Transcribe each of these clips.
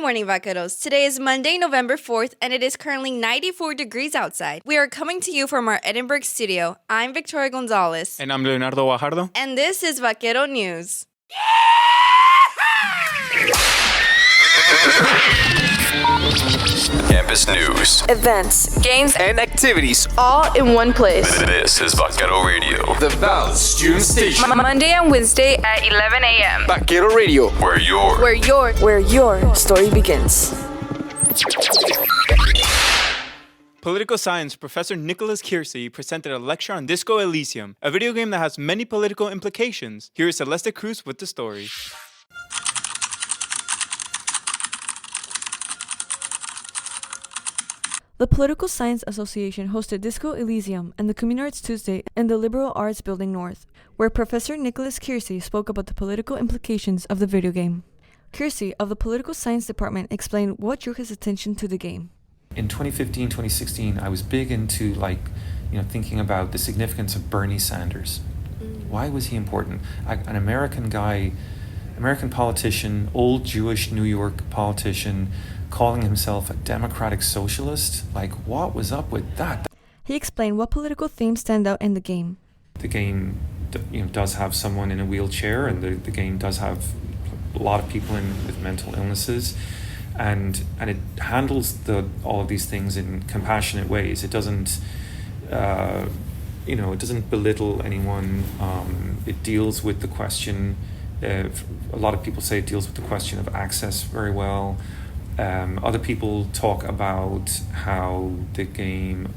morning, Vaqueros. Today is Monday, November 4th, and it is currently 94 degrees outside. We are coming to you from our Edinburgh studio. I'm Victoria Gonzalez. And I'm Leonardo Guajardo. And this is Vaquero News. Campus news, events, games, and activities all in one place. This is Vaquero Radio, the Val Student Station. Monday and Wednesday at 11 a.m. Vaquero Radio, where your story begins. Political science professor Nicholas Kiersey presented a lecture on Disco Elysium, a video game that has many political implications. Here is Celeste Cruz with the story. The Political Science Association hosted Disco Elysium and the Community Arts Tuesday in the Liberal Arts Building North, where Professor Nicholas Kiersey spoke about the political implications of the video game. Kiersey of the Political Science Department explained what drew his attention to the game. In 2015, 2016, I was big into thinking about the significance of Bernie Sanders. Why was he important? An American guy, American politician, old Jewish New York politician, calling himself a democratic socialist? What was up with that? He explained what political themes stand out in the game. The game does have someone in a wheelchair, and the game does have a lot of people with mental illnesses, and it handles all of these things in compassionate ways. It doesn't it doesn't belittle anyone. It deals with the question, a lot of people say it deals with the question of access very well. Other people talk about how the game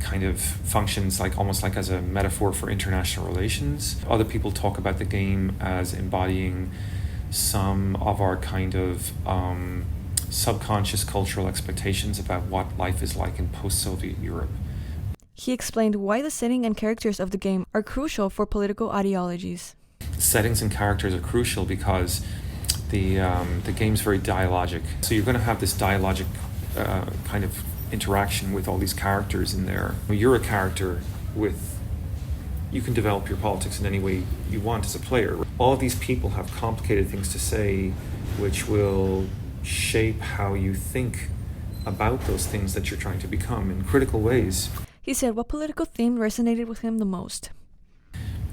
kind of functions almost like as a metaphor for international relations. Other people talk about the game as embodying some of our kind of subconscious cultural expectations about what life is like in post-Soviet Europe. He explained why the setting and characters of the game are crucial for political ideologies. Settings and characters are crucial because the game's very dialogic. So you're going to have this dialogic kind of interaction with all these characters in there. You're a character you can develop your politics in any way you want as a player. All of these people have complicated things to say, which will shape how you think about those things that you're trying to become in critical ways. He said what political theme resonated with him the most.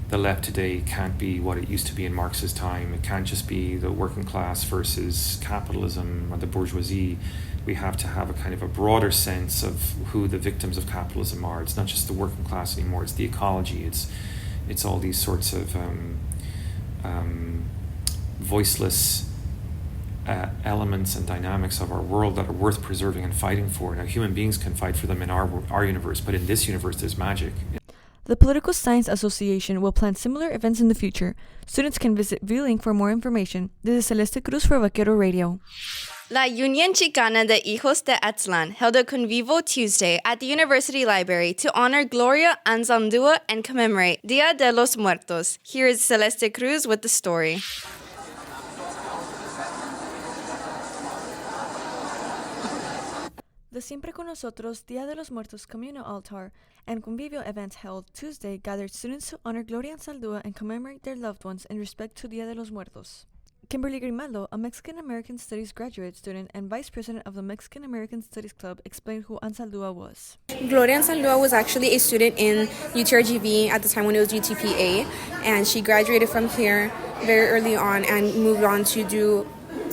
The left today can't be what it used to be in Marx's time. It can't just be the working class versus capitalism or the bourgeoisie. We have to have a kind of a broader sense of who the victims of capitalism are. It's not just the working class anymore. It's the ecology. It's all these sorts of voiceless elements and dynamics of our world that are worth preserving and fighting for. Now, human beings can fight for them in our universe, but in this universe, there's magic. The Political Science Association will plan similar events in the future. Students can visit VLink for more information. This is Celeste Cruz for Vaquero Radio. La Unión Chicana de Hijos de Aztlán held a convivo Tuesday at the University Library to honor Gloria Anzaldúa and commemorate Dia de los Muertos. Here is Celeste Cruz with the story. The Siempre con Nosotros Dia de los Muertos communal altar and convivial event held Tuesday gathered students to honor Gloria Anzaldúa and commemorate their loved ones in respect to Dia de los Muertos. Kimberly Grimaldo, a Mexican-American Studies graduate student and vice president of the Mexican-American Studies Club, explained who Anzaldúa was. Gloria Anzaldúa was actually a student in UTRGV at the time when it was UTPA, and she graduated from here very early on and moved on to do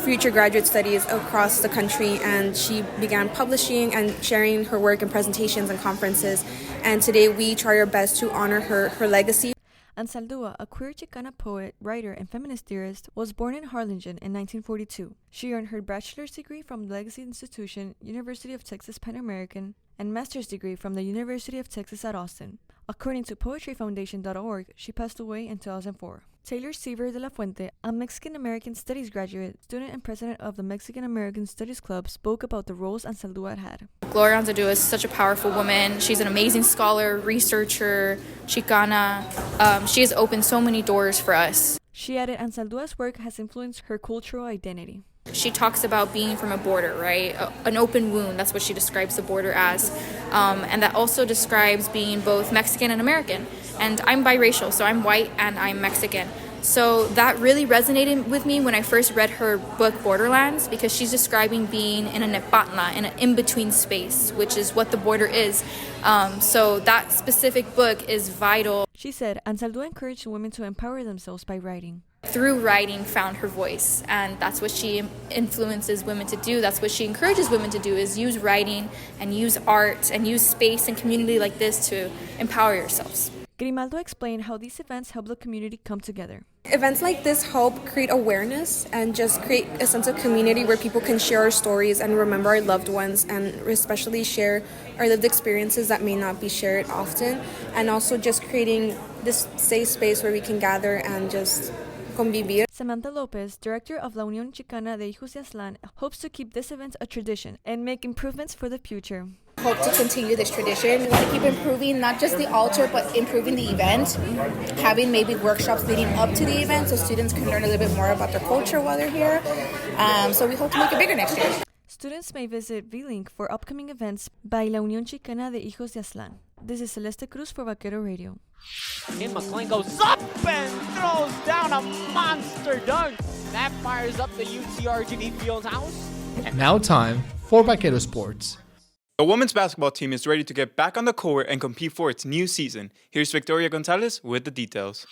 future graduate studies across the country, and she began publishing and sharing her work in presentations and conferences, and today we try our best to honor her legacy. Anzaldúa, a queer Chicana poet, writer, and feminist theorist, was born in Harlingen in 1942. She earned her bachelor's degree from the Legacy Institution, University of Texas Pan American, and master's degree from the University of Texas at Austin. According to poetryfoundation.org, she passed away in 2004. Taylor Seaver de la Fuente, a Mexican-American Studies graduate, student and president of the Mexican-American Studies Club, spoke about the roles Anzaldúa had. Gloria Anzaldúa is such a powerful woman. She's an amazing scholar, researcher, Chicana. She has opened so many doors for us. She added Anzaldúa's work has influenced her cultural identity. She talks about being from a border, right? An open wound, that's what she describes the border as. And that also describes being both Mexican and American. And I'm biracial, so I'm white and I'm Mexican. So that really resonated with me when I first read her book Borderlands, because she's describing being in a nepatla, in an in-between space, which is what the border is. So that specific book is vital. She said Ansaldúa encouraged women to empower themselves by writing. Through writing, found her voice, and that's what she influences women to do. That's what she encourages women to do, is use writing and use art and use space and community like this to empower yourselves. Grimaldo explained how these events help the community come together. Events like this help create awareness and just create a sense of community where people can share our stories and remember our loved ones, and especially share our lived experiences that may not be shared often, and also just creating this safe space where we can gather and just convivir. Samantha Lopez, director of La Unión Chicana de Hijos de Aztlán, hopes to keep this event a tradition and make improvements for the future. Hope to continue this tradition. We want to keep improving not just the altar, but improving the event, having maybe workshops leading up to the event so students can learn a little bit more about their culture while they're here. So we hope to make it bigger next year. Students may visit V-Link for upcoming events by La Unión Chicana de Hijos de Aztlán. This is Celeste Cruz for Vaquero Radio. And McLean goes up and throws down a monster dunk. That fires up the UTRGV Field House. And now time for Vaquero Sports. The women's basketball team is ready to get back on the court and compete for its new season. Here's Victoria Gonzalez with the details.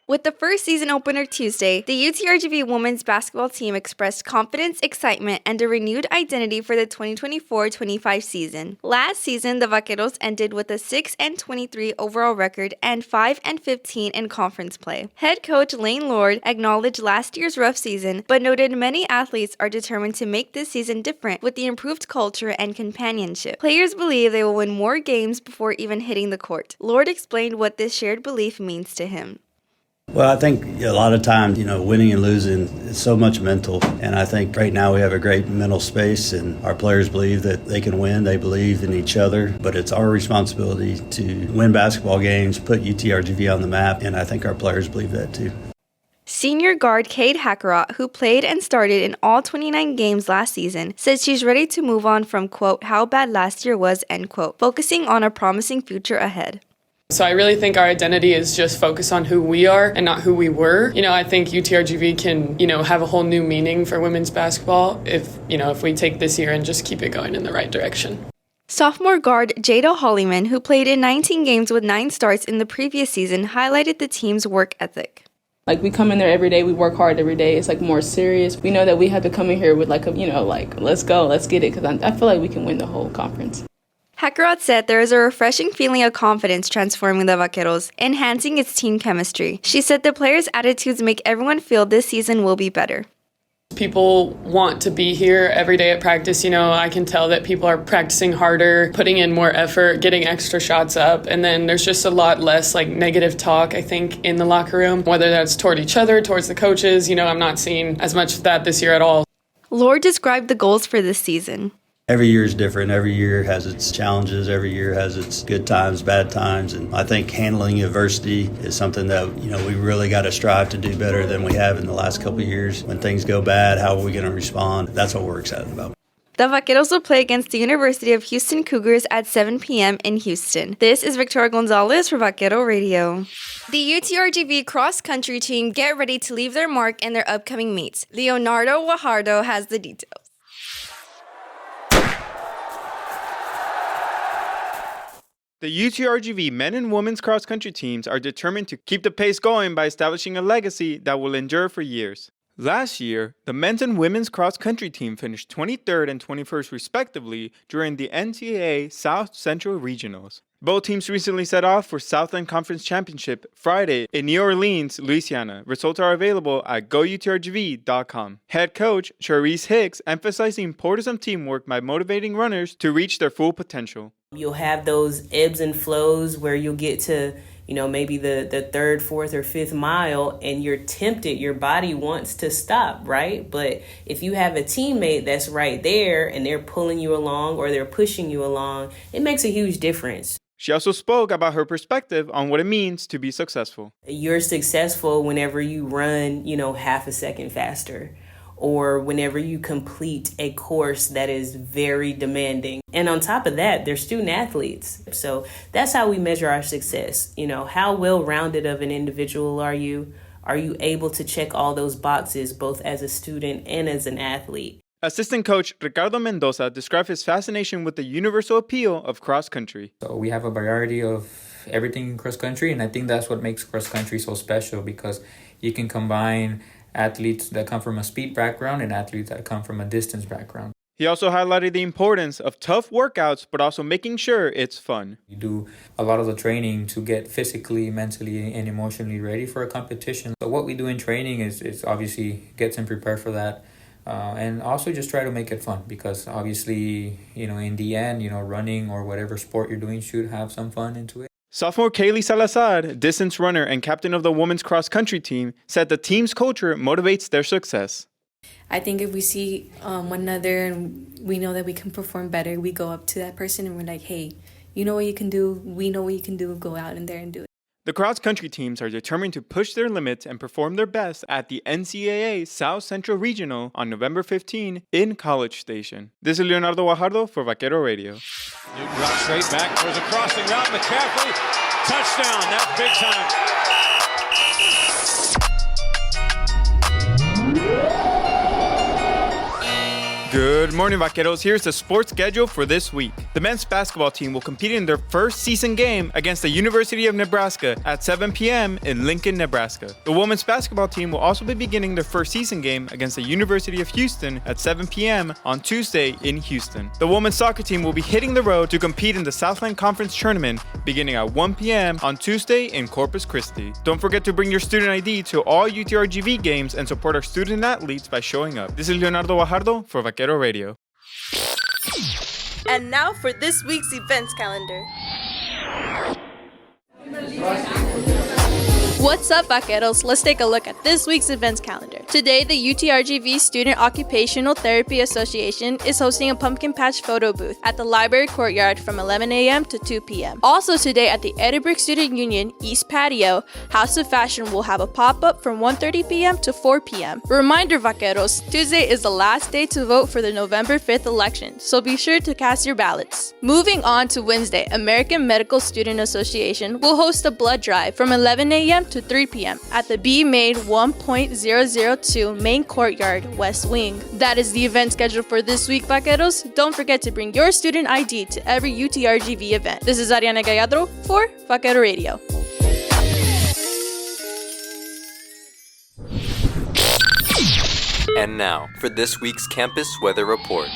With the first season opener Tuesday, the UTRGV women's basketball team expressed confidence, excitement, and a renewed identity for the 2024-25 season. Last season, the Vaqueros ended with a 6-23 overall record and 5-15 in conference play. Head coach Lane Lord acknowledged last year's rough season, but noted many athletes are determined to make this season different with the improved culture and companionship. Players believe they will win more games before even hitting the court. Lord explained what this shared belief means to him. Well, I think a lot of times, winning and losing is so much mental. And I think right now we have a great mental space, and our players believe that they can win. They believe in each other. But it's our responsibility to win basketball games, put UTRGV on the map, and I think our players believe that too. Senior guard Cade Hackerott, who played and started in all 29 games last season, said she's ready to move on from, quote, how bad last year was, end quote, focusing on a promising future ahead. So I really think our identity is just focus on who we are and not who we were. I think UTRGV can, have a whole new meaning for women's basketball if we take this year and just keep it going in the right direction. Sophomore guard Jada Hollyman, who played in 19 games with 9 starts in the previous season, highlighted the team's work ethic. We come in there every day, we work hard every day. It's more serious. We know that we have to come in here with let's go, let's get it, because I feel like we can win the whole conference. Hackerott said there is a refreshing feeling of confidence transforming the Vaqueros, enhancing its team chemistry. She said the players' attitudes make everyone feel this season will be better. People want to be here every day at practice. I can tell that people are practicing harder, putting in more effort, getting extra shots up. And then there's just a lot less negative talk, I think, in the locker room, whether that's toward each other, towards the coaches. I'm not seeing as much of that this year at all. Lord described the goals for this season. Every year is different. Every year has its challenges. Every year has its good times, bad times. And I think handling adversity is something that, we really got to strive to do better than we have in the last couple of years. When things go bad, how are we going to respond? That's what we're excited about. The Vaqueros will play against the University of Houston Cougars at 7 p.m. in Houston. This is Victoria Gonzalez for Vaquero Radio. The UTRGV cross-country team get ready to leave their mark in their upcoming meets. Leonardo Guajardo has the details. The UTRGV men and women's cross-country teams are determined to keep the pace going by establishing a legacy that will endure for years. Last year, the men's and women's cross-country team finished 23rd and 21st respectively during the NCAA South Central Regionals. Both teams recently set off for Southland Conference Championship Friday in New Orleans, Louisiana. Results are available at goutrgv.com. Head coach Charisse Hicks emphasized the importance of teamwork by motivating runners to reach their full potential. You'll have those ebbs and flows where you'll get to, maybe the third, fourth, or fifth mile, and you're tempted, your body wants to stop, right? But if you have a teammate that's right there and they're pulling you along or they're pushing you along, it makes a huge difference. She also spoke about her perspective on what it means to be successful. You're successful whenever you run, half a second faster, or whenever you complete a course that is very demanding. And on top of that, they're student athletes. So that's how we measure our success. You know, how well-rounded of an individual are you? Are you able to check all those boxes, both as a student and as an athlete? Assistant coach Ricardo Mendoza described his fascination with the universal appeal of cross country. So we have a variety of everything in cross country, and I think that's what makes cross country so special, because you can combine athletes that come from a speed background and athletes that come from a distance background. He also highlighted the importance of tough workouts, but also making sure it's fun. You do a lot of the training to get physically, mentally, and emotionally ready for a competition. So what we do in training is obviously get them prepared for that. And also just try to make it fun, because obviously, in the end, running or whatever sport you're doing should have some fun into it. Sophomore Kaylee Salazar, distance runner and captain of the women's cross country team, said the team's culture motivates their success. I think if we see one another and we know that we can perform better, we go up to that person and we're like, hey, you know what you can do, we know what you can do, go out in there and do it. The cross-country teams are determined to push their limits and perform their best at the NCAA South Central Regional on November 15 in College Station. This is Leonardo Guajardo for Vaquero Radio. Newton drops straight back towards a crossing route. McCaffrey, touchdown. That's big time. Good morning, Vaqueros. Here's the sports schedule for this week. The men's basketball team will compete in their first season game against the University of Nebraska at 7 p.m. in Lincoln, Nebraska. The women's basketball team will also be beginning their first season game against the University of Houston at 7 p.m. on Tuesday in Houston. The women's soccer team will be hitting the road to compete in the Southland Conference Tournament beginning at 1 p.m. on Tuesday in Corpus Christi. Don't forget to bring your student ID to all UTRGV games and support our student athletes by showing up. This is Leonardo Guajardo for Vaquero Radio. And now for this week's events calendar. What's up, Vaqueros? Let's take a look at this week's events calendar. Today, the UTRGV Student Occupational Therapy Association is hosting a pumpkin patch photo booth at the library courtyard from 11 a.m. to 2 p.m. Also today at the Edinburgh Student Union East Patio, House of Fashion will have a pop-up from 1:30 p.m. to 4 p.m. Reminder, Vaqueros, Tuesday is the last day to vote for the November 5th election, so be sure to cast your ballots. Moving on to Wednesday, American Medical Student Association will host a blood drive from 11 a.m. to 3 p.m. at the B Maid 1.002 Main Courtyard West Wing. That is the event schedule for this week, Vaqueros. Don't forget to bring your student ID to every UTRGV event. This is Ariana Gallardo for Vaquero Radio. And now, for this week's campus weather report.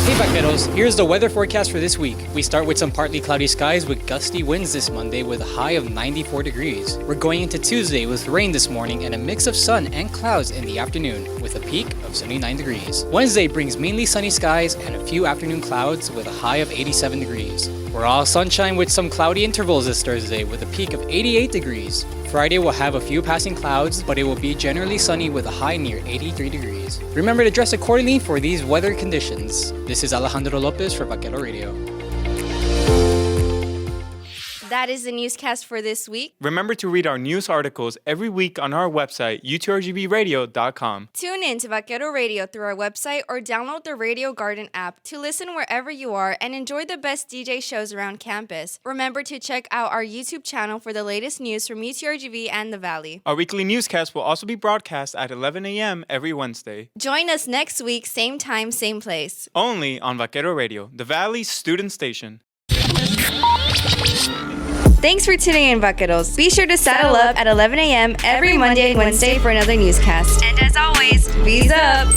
Hey Vaqueros, here's the weather forecast for this week. We start with some partly cloudy skies with gusty winds this Monday with a high of 94 degrees. We're going into Tuesday with rain this morning and a mix of sun and clouds in the afternoon with a peak of 79 degrees. Wednesday brings mainly sunny skies and a few afternoon clouds with a high of 87 degrees. We're all sunshine with some cloudy intervals this Thursday with a peak of 88 degrees. Friday will have a few passing clouds, but it will be generally sunny with a high near 83 degrees. Remember to dress accordingly for these weather conditions. This is Alejandro Lopez for Vaquero Radio. That is the newscast for this week. Remember to read our news articles every week on our website, utrgbradio.com. Tune in to Vaquero Radio through our website or download the Radio Garden app to listen wherever you are and enjoy the best DJ shows around campus. Remember to check out our YouTube channel for the latest news from UTRGV and the Valley. Our weekly newscast will also be broadcast at 11 a.m. every Wednesday. Join us next week, same time, same place. Only on Vaquero Radio, the Valley's student station. Thanks for tuning in, Vaqueros. Be sure to saddle up at 11 a.m. every Monday and Wednesday for another newscast. And as always, V's up!